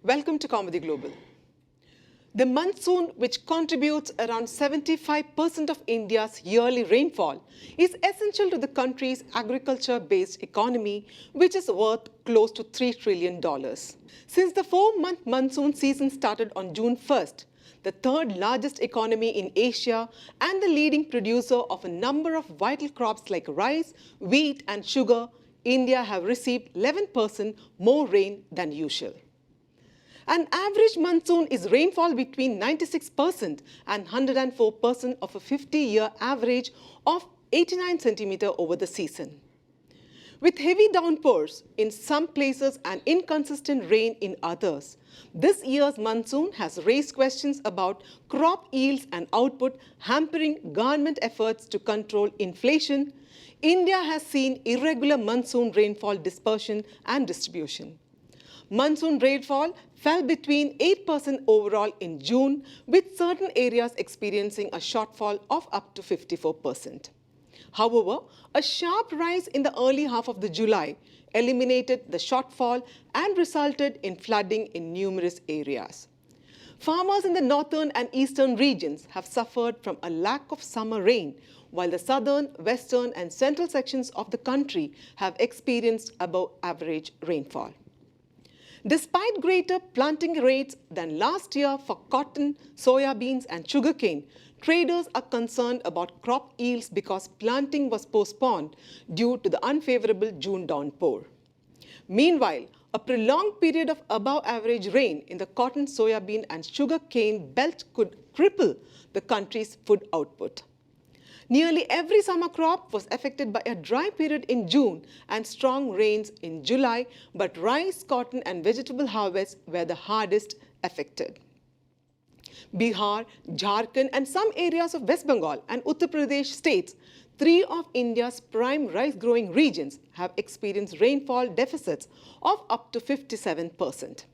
Welcome to Kaumudy Global. The monsoon, which contributes around 75% of India's yearly rainfall, is essential to the country's agriculture-based economy, which is worth close to $3 trillion. Since the 4-month monsoon season started on June 1st, the third largest economy in Asia and the leading producer of a number of vital crops like rice, wheat, and sugar, India have received 11% more rain than usual. An average monsoon is rainfall between 96% and 104% of a 50-year average of 89 centimeters over the season. With heavy downpours in some places and inconsistent rain in others, this year's monsoon has raised questions about crop yields and output, hampering government efforts to control inflation. India has seen irregular monsoon rainfall dispersion and distribution. Monsoon rainfall fell between 8% overall in June, with certain areas experiencing a shortfall of up to 54%. However, a sharp rise in the early half of July eliminated the shortfall and resulted in flooding in numerous areas. Farmers in the northern and eastern regions have suffered from a lack of summer rain, while the southern, western, and central sections of the country have experienced above-average rainfall. Despite greater planting rates than last year for cotton, soya beans, and sugarcane, traders are concerned about crop yields because planting was postponed due to the unfavorable June downpour. Meanwhile, a prolonged period of above-average rain in the cotton, soybean, and sugarcane belt could cripple the country's food output. Nearly every summer crop was affected by a dry period in June and strong rains in July, but rice, cotton, and vegetable harvests were the hardest affected. Bihar, Jharkhand, and some areas of West Bengal and Uttar Pradesh states, three of India's prime rice-growing regions, have experienced rainfall deficits of up to 57%.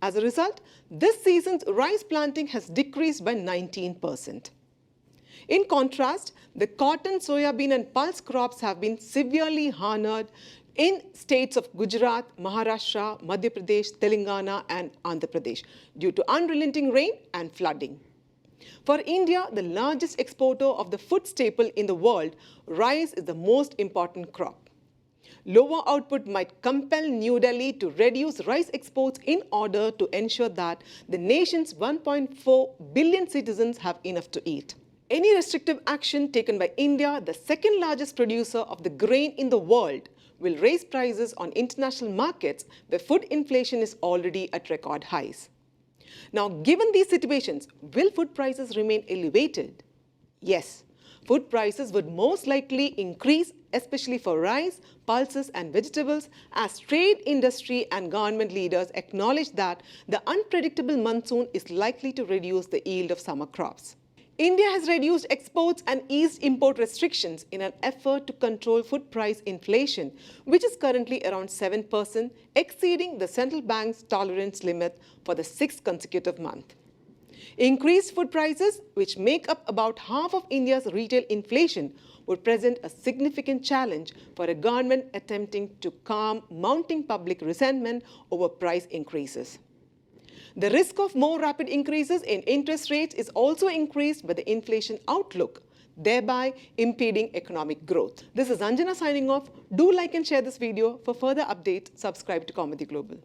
As a result, this season's rice planting has decreased by 19%. In contrast, the cotton, soybean, and pulse crops have been severely harmed in states of Gujarat, Maharashtra, Madhya Pradesh, Telangana, and Andhra Pradesh due to unrelenting rain and flooding. For India, the largest exporter of the food staple in the world, rice is the most important crop. Lower output might compel New Delhi to reduce rice exports in order to ensure that the nation's 1.4 billion citizens have enough to eat. Any restrictive action taken by India, the second largest producer of the grain in the world, will raise prices on international markets where food inflation is already at record highs. Now, given these situations, will food prices remain elevated? Yes, food prices would most likely increase, especially for rice, pulses, and vegetables, as trade, industry, and government leaders acknowledge that the unpredictable monsoon is likely to reduce the yield of summer crops. India has reduced exports and eased import restrictions in an effort to control food price inflation, which is currently around 7%, exceeding the central bank's tolerance limit for the 6th consecutive month. Increased food prices, which make up about half of India's retail inflation, would present a significant challenge for a government attempting to calm mounting public resentment over price increases. The risk of more rapid increases in interest rates is also increased by the inflation outlook, thereby impeding economic growth. This is Anjana signing off. Do like and share this video. For further updates, subscribe to Kaumudy Global.